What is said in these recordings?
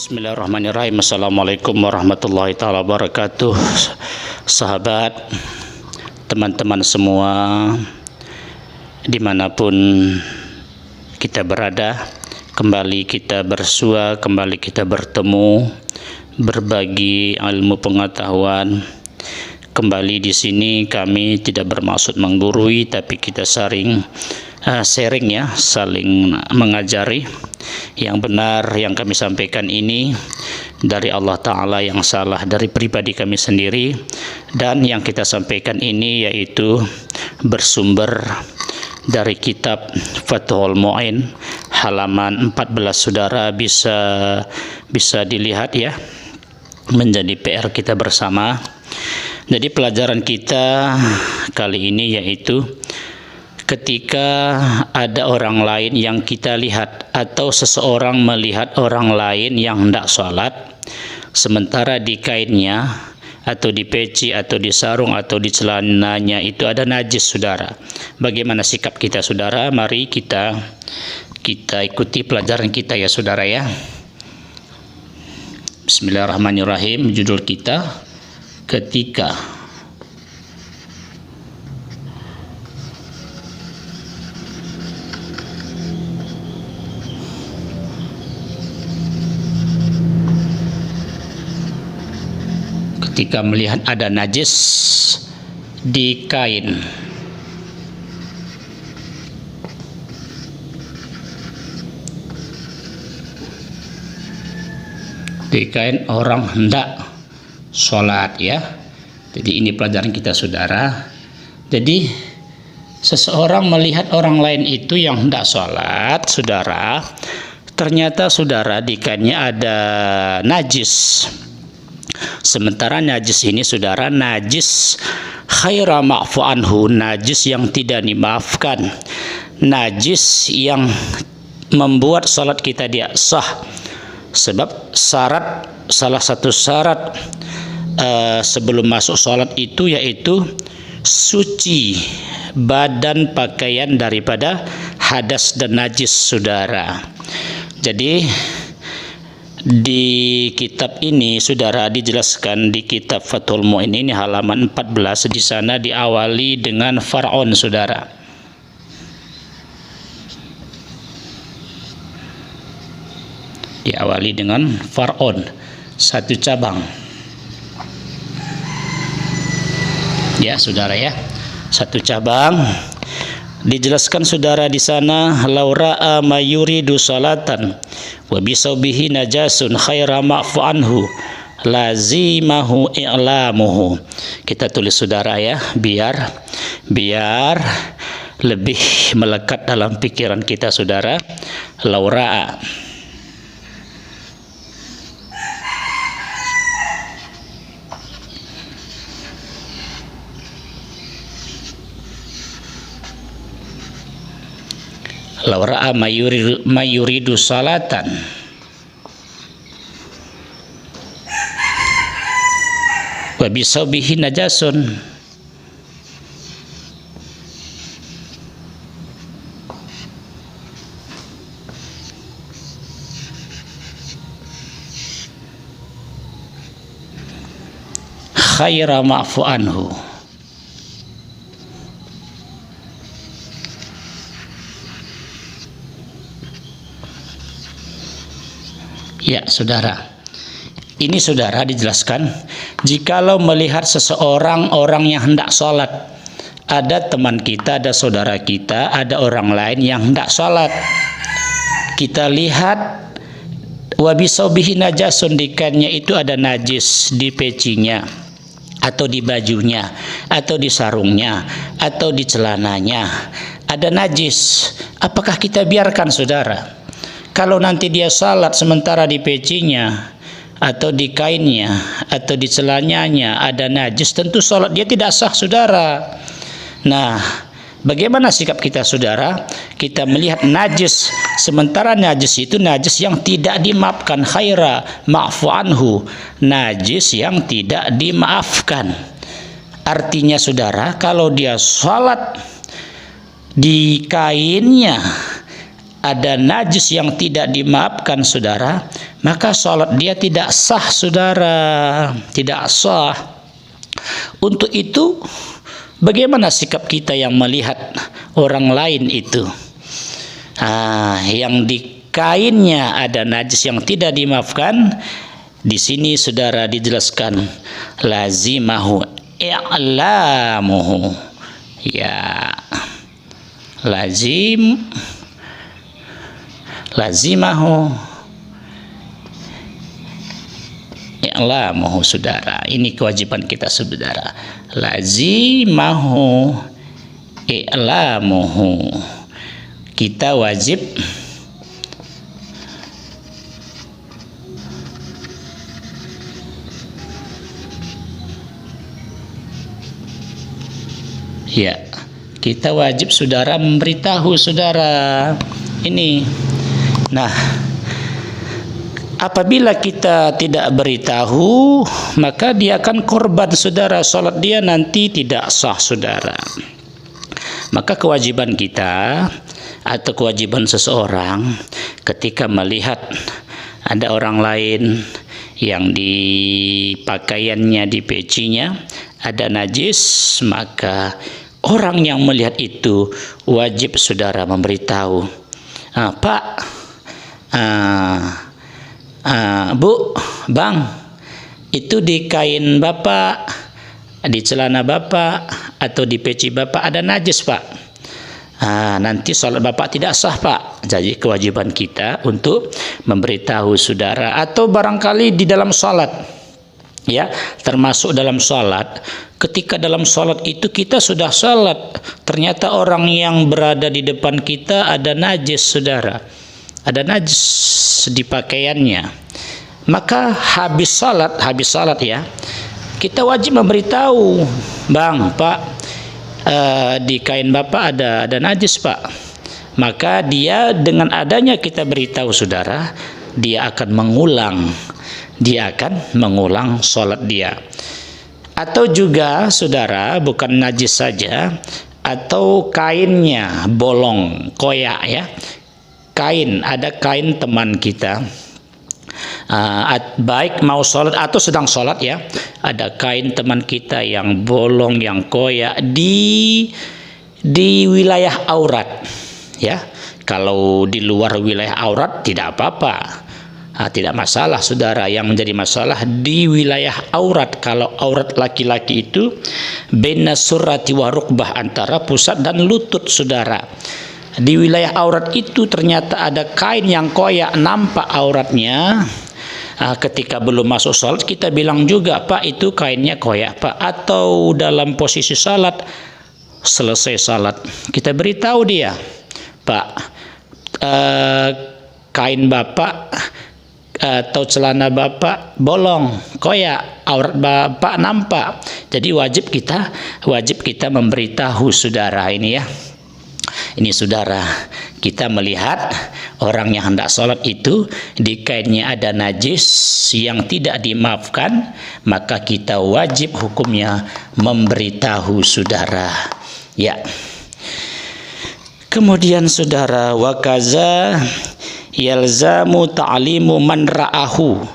Bismillahirrahmanirrahim. Assalamualaikum warahmatullahi taala wabarakatuh. Sahabat, teman-teman semua, dimanapun kita berada, kembali kita bersua, kembali kita bertemu, berbagi ilmu pengetahuan. Kembali di sini kami tidak bermaksud menggurui, tapi kita sharing ya, saling mengajari. Yang benar yang kami sampaikan ini dari Allah Ta'ala, yang salah dari pribadi kami sendiri. Dan yang kita sampaikan ini yaitu bersumber dari kitab Fathul Mu'in halaman 14. Saudara bisa dilihat ya, menjadi PR kita bersama. Jadi pelajaran kita kali ini yaitu ketika ada orang lain yang kita lihat, atau seseorang melihat orang lain yang hendak sholat, sementara di kainnya atau di peci atau di sarung atau di celananya itu ada najis, saudara. Bagaimana sikap kita, saudara? Mari kita ikuti pelajaran kita ya, saudara ya. Bismillahirrahmanirrahim. Judul kita ketika melihat ada najis di kain. Di kain orang hendak sholat ya. Jadi ini pelajaran kita, saudara. Jadi seseorang melihat orang lain itu yang hendak sholat, saudara. Ternyata, saudara, di kainnya ada najis. Sementara najis ini, saudara, najis khaira ma'fu anhu, najis yang tidak dimaafkan, najis yang membuat salat kita tidak sah. Sebab salah satu syarat sebelum masuk salat itu yaitu suci badan pakaian daripada hadas dan najis, saudara. Jadi di kitab ini, saudara, dijelaskan di kitab Fathul Mu'in ini halaman 14. Di sana diawali dengan far'un, saudara. Diawali dengan far'un, satu cabang. Ya, saudara ya, satu cabang. Dijelaskan, saudara, di sana laura'a mayuridu salatan wa bisawbihi najasun khaira ma'fu anhu lazimahu i'lamuhu. Kita tulis, saudara ya, biar lebih melekat dalam pikiran kita, saudara. Laura'a, laura'a mayuridu salatan wa bisawbihi najasun khaira ma'fu anhu. Ya, saudara, ini, saudara, dijelaskan jikalau melihat seseorang orang yang hendak sholat, ada teman kita, ada saudara kita, ada orang lain yang hendak sholat, kita lihat wabisaubihi najasun, di kainnya itu ada najis, di pecinya atau di bajunya atau di sarungnya atau di celananya ada najis. Apakah kita biarkan, saudara? Kalau nanti dia salat sementara di pecinya atau di kainnya atau di celananya ada najis, tentu salat dia tidak sah, saudara. Nah, bagaimana sikap kita, saudara? Kita melihat najis, sementara najis itu najis yang tidak dimaafkan, khaira ma'fu anhu, najis yang tidak dimaafkan. Artinya, saudara, kalau dia salat di kainnya ada najis yang tidak dimaafkan saudara, maka sholat dia tidak sah saudara, tidak sah. Untuk itu bagaimana sikap kita yang melihat orang lain itu, yang di kainnya ada najis yang tidak dimaafkan? Di sini saudara dijelaskan lazimahu i'lamuhu, ya, lazimahu i'lamuhu saudara. Ini kewajiban kita saudara, lazimahu i'lamuhu. Kita wajib kita wajib saudara memberitahu saudara ini. Nah, apabila kita tidak beritahu, maka dia akan korban saudara, sholat dia nanti tidak sah saudara. Maka kewajiban kita atau kewajiban seseorang ketika melihat ada orang lain yang di pakaiannya, di pecinya ada najis, maka orang yang melihat itu wajib saudara memberitahu, Pak, Bu, Bang, itu di kain Bapak, di celana Bapak, atau di peci Bapak ada najis Pak. Nanti sholat Bapak tidak sah Pak. Jadi kewajiban kita untuk memberitahu saudara. Atau barangkali di dalam sholat, ya, termasuk dalam sholat. Ketika dalam sholat itu kita sudah sholat, ternyata orang yang berada di depan kita ada najis saudara, ada najis di pakaiannya, maka habis sholat ya, kita wajib memberitahu, Bang, Pak, di kain Bapak ada najis Pak. Maka dia, dengan adanya kita beritahu saudara, dia akan mengulang sholat dia. Atau juga saudara, bukan najis saja, atau kainnya bolong, koyak ya, ada kain teman kita, baik mau sholat atau sedang sholat ya, ada kain teman kita yang bolong, yang koyak di wilayah aurat ya. Kalau di luar wilayah aurat tidak apa-apa, tidak masalah saudara. Yang menjadi masalah di wilayah aurat. Kalau aurat laki-laki itu baina surrati wa rukbah, antara pusat dan lutut saudara. Di wilayah aurat itu ternyata ada kain yang koyak, nampak auratnya. Ketika belum masuk salat kita bilang juga, Pak, itu kainnya koyak Pak. Atau dalam posisi salat, selesai salat kita beritahu dia, Pak, kain Bapak atau celana Bapak bolong, koyak, aurat Bapak nampak. Jadi wajib kita memberitahu saudara ini ya. Ini saudara, kita melihat orang yang hendak sholat itu di kainnya ada najis yang tidak dimaafkan, maka kita wajib hukumnya memberitahu saudara ya. Kemudian saudara, wakaza yalzamu ta'limu man ra'ahu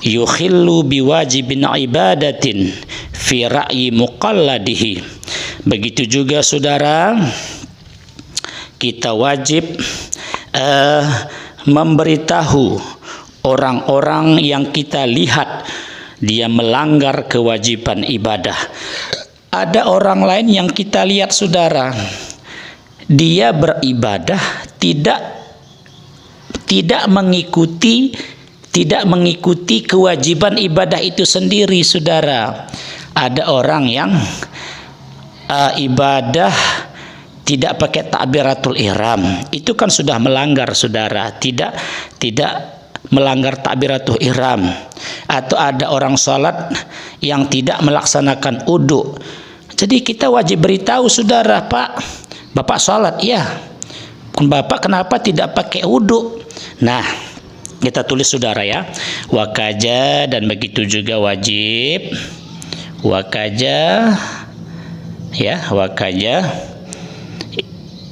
yukhillu biwajibin ibadatin fi ra'yi muqalladihi. Begitu juga saudara, kita wajib memberitahu orang-orang yang kita lihat dia melanggar kewajiban ibadah. Ada orang lain yang kita lihat saudara, dia beribadah tidak mengikuti kewajiban ibadah itu sendiri saudara. Ada orang yang ibadah tidak pakai takbiratul ihram, itu kan sudah melanggar saudara, tidak melanggar takbiratul ihram. Atau ada orang sholat yang tidak melaksanakan uduk. Jadi kita wajib beritahu saudara, Pak, Bapak sholat ya, Bapak kenapa tidak pakai uduk? Nah, kita tulis saudara ya, wakaja, dan begitu juga wajib wakaja ya, wakaja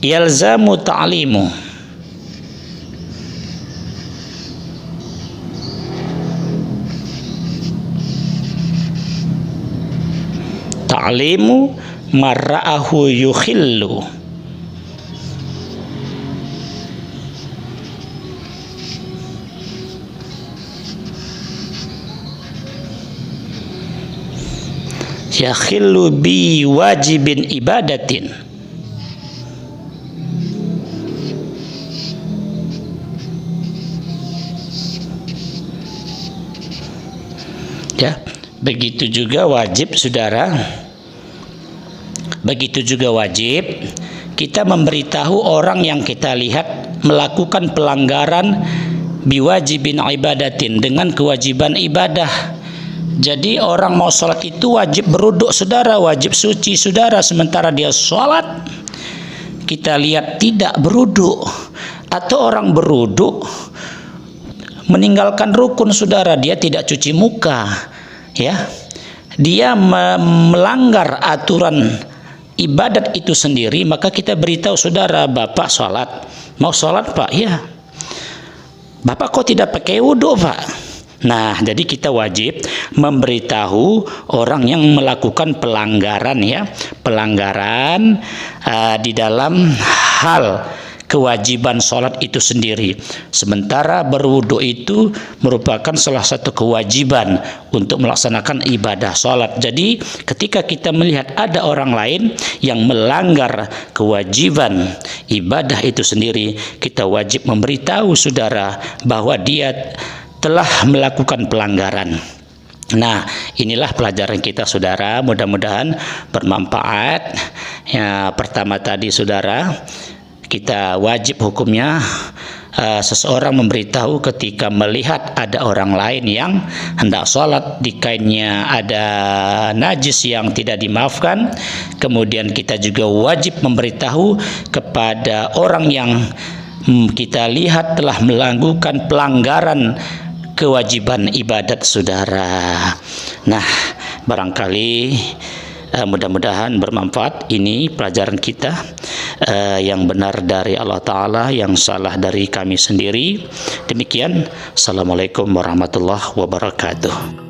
yalzamu ta'limu ta'limu marra'ahu yukhillu. Yakhillu bi wajibin ibadatin. Ya, begitu juga wajib, saudara. Begitu juga wajib kita memberitahu orang yang kita lihat melakukan pelanggaran biwajibin ibadatin, dengan kewajiban ibadah. Jadi orang mau sholat itu wajib berwuduk, saudara, wajib suci, saudara. Sementara dia sholat, kita lihat tidak berwuduk, atau orang berwuduk meninggalkan rukun, saudara, dia tidak cuci muka, ya, dia melanggar aturan ibadat itu sendiri. Maka kita beritahu, saudara, bapak sholat, mau sholat pak, ya, bapak kok tidak pakai wudhu pak? Nah, jadi kita wajib memberitahu orang yang melakukan pelanggaran, ya, pelanggaran di dalam hal kewajiban sholat itu sendiri. Sementara berwudu itu merupakan salah satu kewajiban untuk melaksanakan ibadah sholat. Jadi ketika kita melihat ada orang lain yang melanggar kewajiban ibadah itu sendiri, kita wajib memberitahu, saudara, bahwa dia telah melakukan pelanggaran. Nah, inilah pelajaran kita, saudara. Mudah-mudahan bermanfaat. Ya, pertama tadi, saudara, kita wajib hukumnya seseorang memberitahu ketika melihat ada orang lain yang hendak sholat, di kainnya ada najis yang tidak dimaafkan. Kemudian kita juga wajib memberitahu kepada orang yang kita lihat telah melakukan pelanggaran kewajiban ibadat, saudara. Nah, barangkali mudah-mudahan bermanfaat. Ini pelajaran kita, yang benar dari Allah Ta'ala, yang salah dari kami sendiri. Demikian, Assalamualaikum warahmatullahi wabarakatuh.